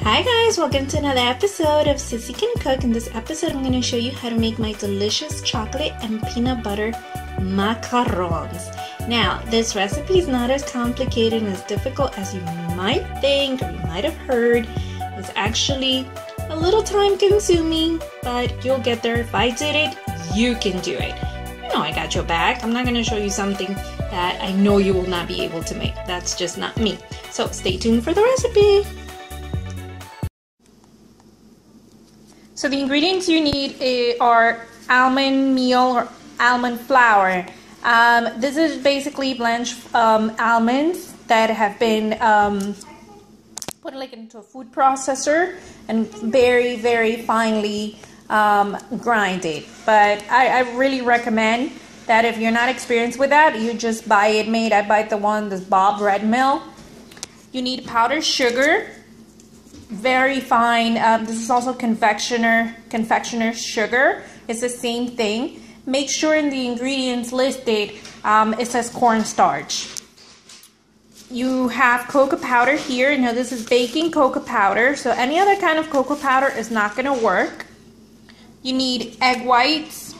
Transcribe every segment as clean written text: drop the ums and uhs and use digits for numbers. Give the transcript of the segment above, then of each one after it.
Hi guys, welcome to another episode of Cesy Can Cook. In this episode, I'm going to show you how to make my delicious chocolate and peanut butter macarons. Now, this recipe is not as complicated and as difficult as you might think or you might have heard. It's actually a little time consuming, but you'll get there. If I did it, you can do it. You know I got your back. I'm not going to show you something that I know you will not be able to make. That's just not me. So stay tuned for the recipe. So the ingredients you need are almond meal or almond flour. This is basically blanched almonds that have been put into a food processor and very, very finely grinded. But I really recommend that if you're not experienced with that, you just buy it made. I buy the one, this Bob Red Mill. You need powdered sugar. Very fine. This is also confectioner's sugar. It's the same thing. Make sure in the ingredients listed it says cornstarch. You have cocoa powder here. Now this is baking cocoa powder, so any other kind of cocoa powder is not going to work. You need egg whites.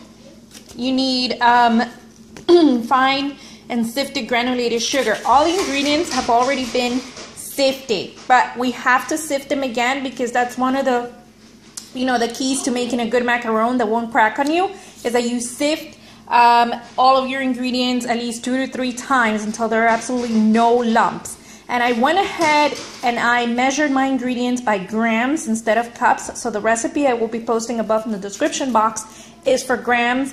You need fine and sifted granulated sugar. All the ingredients have already been sifted, but we have to sift them again because that's one of the the keys to making a good macaron that won't crack on you, is that you sift all of your ingredients at least 2 to 3 times until there are absolutely no lumps. And I went ahead and I measured my ingredients by grams instead of cups, so the recipe I will be posting above in the description box is for grams,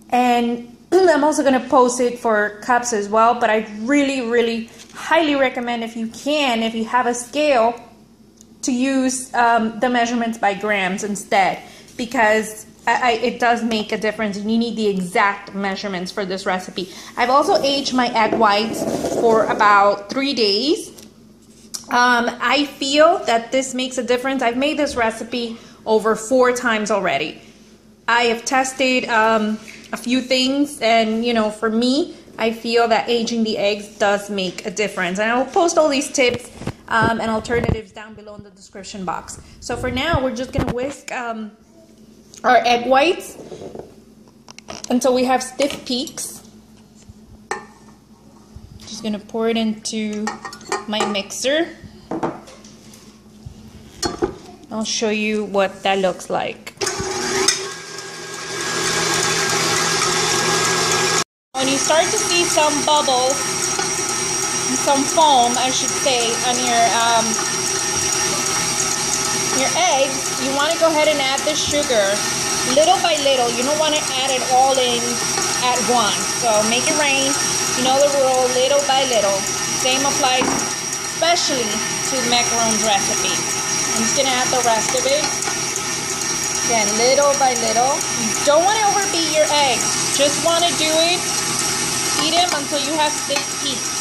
and I'm also going to post it for cups as well. But I really highly recommend, if you have a scale, to use the measurements by grams instead, because it does make a difference and you need the exact measurements for this recipe. I've also aged my egg whites for about 3 days. I feel that this makes a difference. I've made this recipe over 4 times already. I have tested a few things, and for me, I feel that aging the eggs does make a difference. And I will post all these tips and alternatives down below in the description box. So for now, we're just going to whisk our egg whites until we have stiff peaks. Just going to pour it into my mixer. I'll show you what that looks like. When you start to see some bubbles, some foam, I should say, on your eggs, you want to go ahead and add the sugar little by little. You don't want to add it all in at once. So make it rain. You know the rule, little by little. Same applies especially to the macarons recipe. I'm just going to add the rest of it. Again, little by little. You don't want to overbeat your eggs. Just want to do it. Heat them until you have stiff peaks.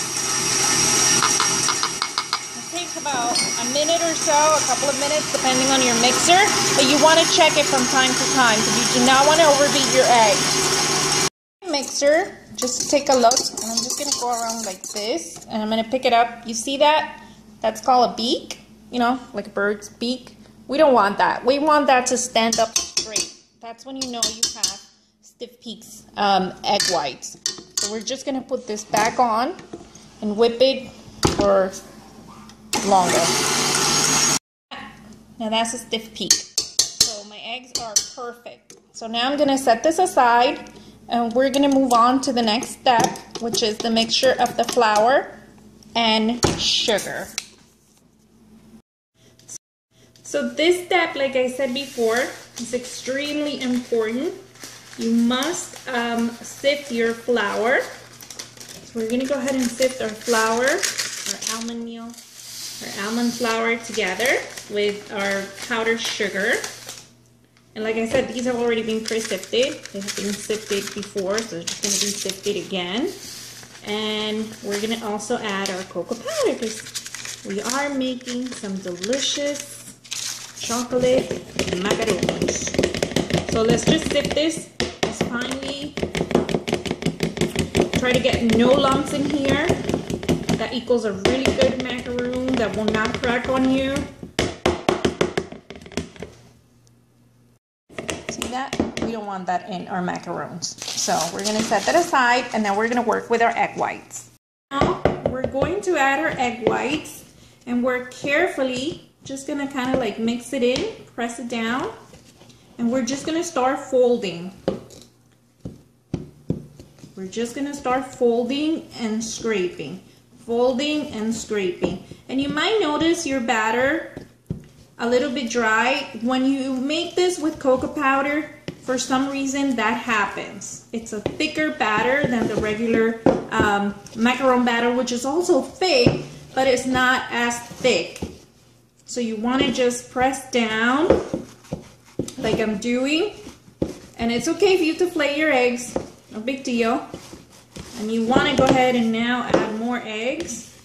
It takes about a minute or so, a couple of minutes, depending on your mixer, but you want to check it from time to time because you do not want to overbeat your eggs. Mixer, just take a look, and I'm just going to go around like this, and I'm going to pick it up. You see that? That's called a beak, like a bird's beak. We don't want that. We want that to stand up straight. That's when you know you have stiff peaks egg whites. So we're just going to put this back on and whip it for longer. Now that's a stiff peak. So my eggs are perfect. So now I'm going to set this aside and we're going to move on to the next step, which is the mixture of the flour and sugar. So this step, like I said before, is extremely important. You must sift your flour. So we're going to go ahead and sift our flour, our almond meal, our almond flour together with our powdered sugar. And like I said, these have already been pre-sifted. They have been sifted before, so they're just going to be sifted again. And we're going to also add our cocoa powder because we are making some delicious chocolate macarons. So let's just sift this as finely. Try to get no lumps in here. That equals a really good macaron that will not crack on you. we don't want that in our macarons. So we're gonna set that aside, and now we're gonna work with our egg whites. Now we're going to add our egg whites, and we're carefully just gonna kind of like mix it in, press it down, and we're just gonna start folding. We're just gonna start folding and scraping, folding and scraping. And you might notice your batter a little bit dry. When you make this with cocoa powder, for some reason that happens. It's a thicker batter than the regular macaron batter, which is also thick, but it's not as thick. So you want to just press down like I'm doing, and it's okay for you to flake your eggs, no big deal. And you want to go ahead and now add more eggs.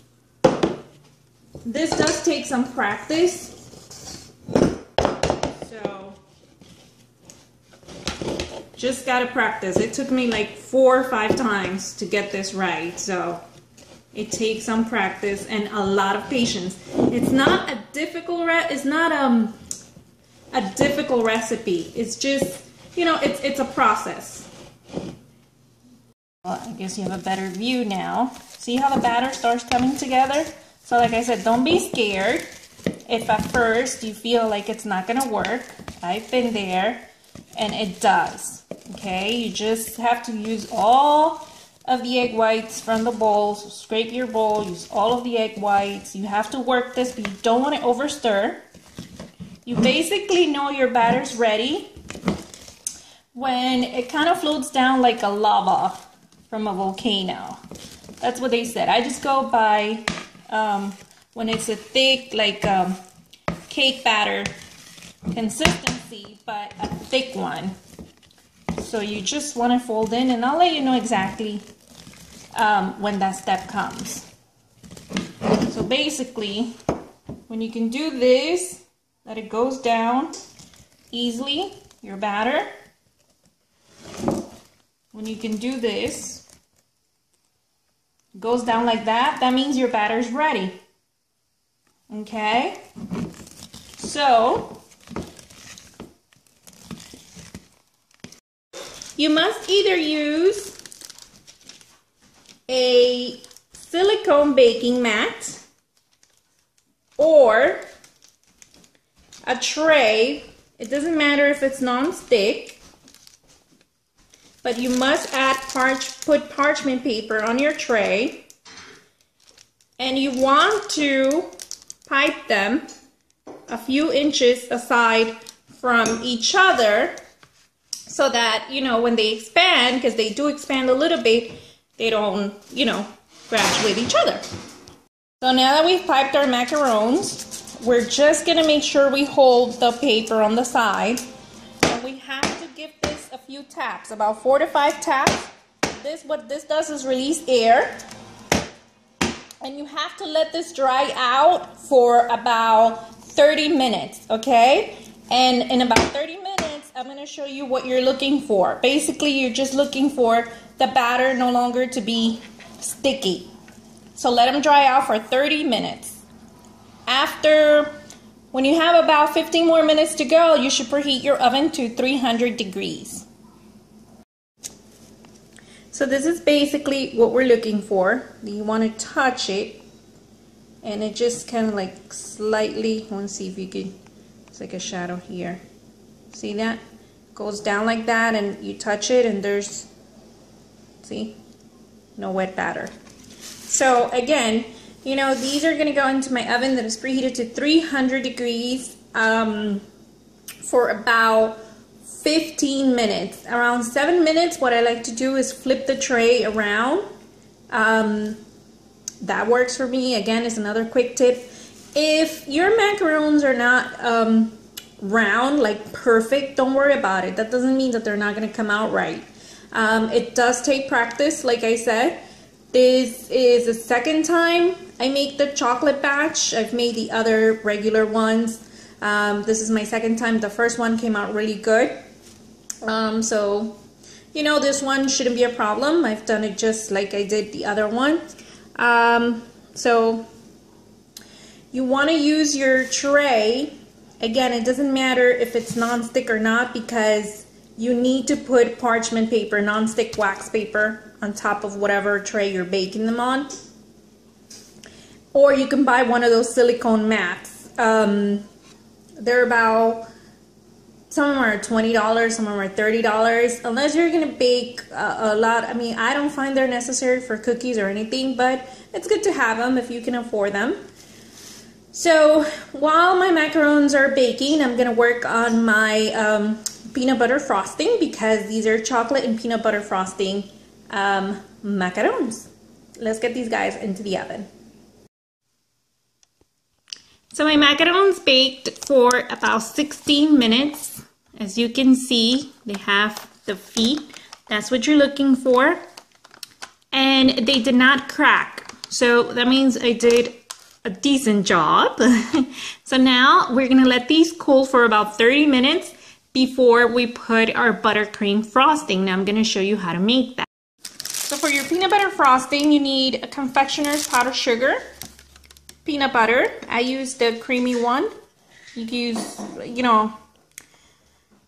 This does take some practice. Just gotta practice. It took me like 4 or 5 times to get this right, so it takes some practice and a lot of patience. It's not a difficult a difficult recipe. It's just, you know, it's a process. Well, I guess you have a better view now. See how the batter starts coming together? So like I said, don't be scared if at first you feel like it's not gonna work. I've been there, and it does. Okay, you just have to use all of the egg whites from the bowl. So scrape your bowl, use all of the egg whites. You have to work this, but you don't want to over stir. You basically know your batter's ready when it kind of floats down like a lava from a volcano. That's what they said. I just go by when it's a thick, like cake batter consistency, but a thick one. So you just want to fold in, and I'll let you know exactly when that step comes. So basically, when you can do this, that it goes down easily, your batter. When you can do this, it goes down like that, that means your batter's ready. Okay? So you must either use a silicone baking mat or a tray. It doesn't matter if it's non-stick, but you must put parchment paper on your tray, and you want to pipe them a few inches aside from each other, so that, you know, when they expand, because they do expand a little bit, they don't, you know, scratch with each other. So now that we've piped our macarons, we're just going to make sure we hold the paper on the side. And we have to give this a few taps, about 4 to 5 taps. What this does is release air. And you have to let this dry out for about 30 minutes, okay? And in about 30 minutes, I'm going to show you what you're looking for. Basically, you're just looking for the batter no longer to be sticky. So let them dry out for 30 minutes. When you have about 15 more minutes to go, you should preheat your oven to 300 degrees. So this is basically what we're looking for. You want to touch it, and it just kind of like slightly, I want to see if you can, it's like a shadow here. See that? Goes down like that, and you touch it, and there's, see, no wet batter. So again, you know, these are going to go into my oven that is preheated to 300 degrees for about 15 minutes. Around 7 minutes, what I like to do is flip the tray around. That works for me. Again, is another quick tip. If your macarons are not round, like perfect, don't worry about it. That doesn't mean that they're not going to come out right. It does take practice, like I said. This is the second time I make the chocolate batch. I've made the other regular ones. This is my second time. The first one came out really good. So, you know, this one shouldn't be a problem. I've done it just like I did the other one. So you want to use your tray. Again, it doesn't matter if it's non-stick or not, because you need to put parchment paper, non-stick wax paper, on top of whatever tray you're baking them on. Or you can buy one of those silicone mats. They're about, some of them are $20, some of them are $30. Unless you're gonna bake a lot. I mean, I don't find they're necessary for cookies or anything, but it's good to have them if you can afford them. So while my macarons are baking, I'm gonna work on my peanut butter frosting, because these are chocolate and peanut butter frosting macarons. Let's get these guys into the oven. So my macarons baked for about 16 minutes. As you can see, they have the feet. That's what you're looking for. And they did not crack. So that means I did a decent job. So now we're gonna let these cool for about 30 minutes before we put our buttercream frosting. Now I'm gonna show you how to make that. So for your peanut butter frosting, you need a confectioner's powdered sugar, peanut butter. I use the creamy one. You use, you know,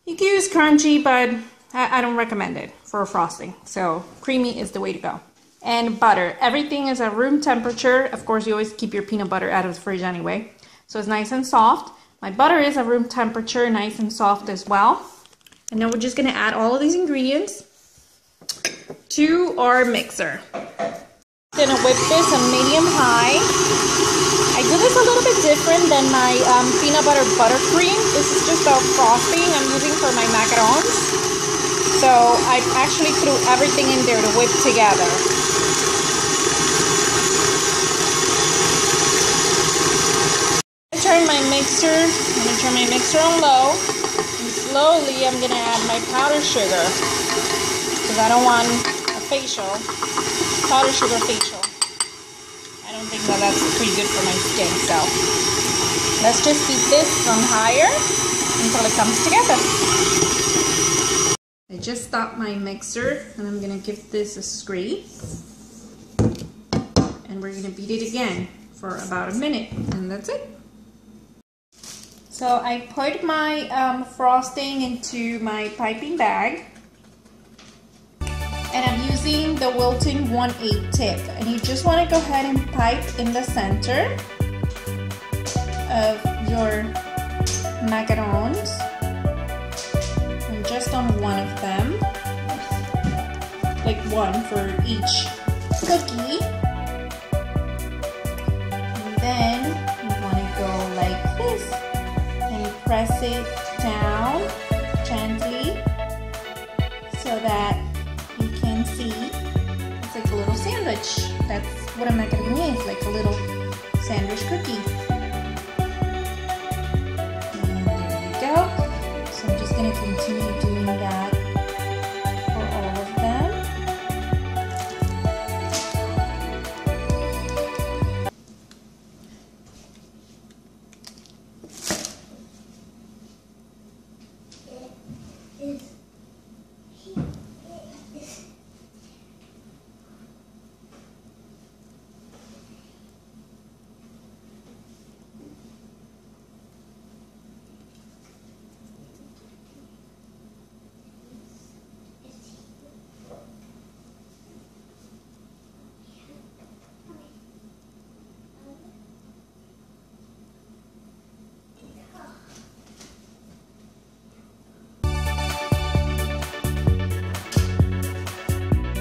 you can use crunchy, but I don't recommend it for a frosting. So creamy is the way to go. And butter. Everything is at room temperature. Of course, you always keep your peanut butter out of the fridge anyway. So it's nice and soft. My butter is at room temperature, nice and soft as well. And now we're just gonna add all of these ingredients to our mixer. Gonna whip this on medium-high. I do this a little bit different than my peanut butter buttercream. This is just a frosting I'm using for my macarons. So I actually threw everything in there to whip together. I'm gonna turn my mixer on low, and slowly I'm gonna add my powdered sugar, because I don't want a powdered sugar facial. I don't think that that's pretty good for my skin, so let's just beat this on higher until it comes together. I just stopped my mixer, and I'm gonna give this a scrape, and we're gonna beat it again for about a minute, and that's it. So I put my frosting into my piping bag, and I'm using the Wilton 1/8 tip, and you just want to go ahead and pipe in the center of your macarons, and just on one of them, like one for each cookie, and then you want to go like this. Press it down gently so that you can see it's like a little sandwich. That's what a macaron is, like a little sandwich cookie. And there you go. So I'm just going to continue doing that for all of them.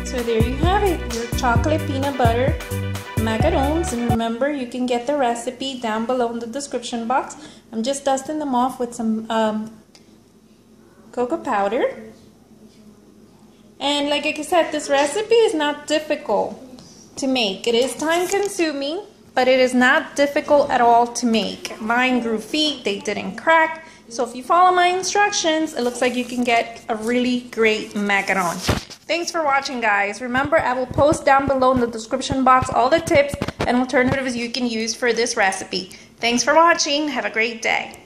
So there you have it, your chocolate peanut butter macarons. And remember, you can get the recipe down below in the description box. I'm just dusting them off with some cocoa powder. And like I said, this recipe is not difficult to make. It is time consuming, but it is not difficult at all to make. Mine grew feet, they didn't crack. So if you follow my instructions, it looks like you can get a really great macaron. Thanks for watching, guys. Remember, I will post down below in the description box all the tips and alternatives you can use for this recipe. Thanks for watching. Have a great day.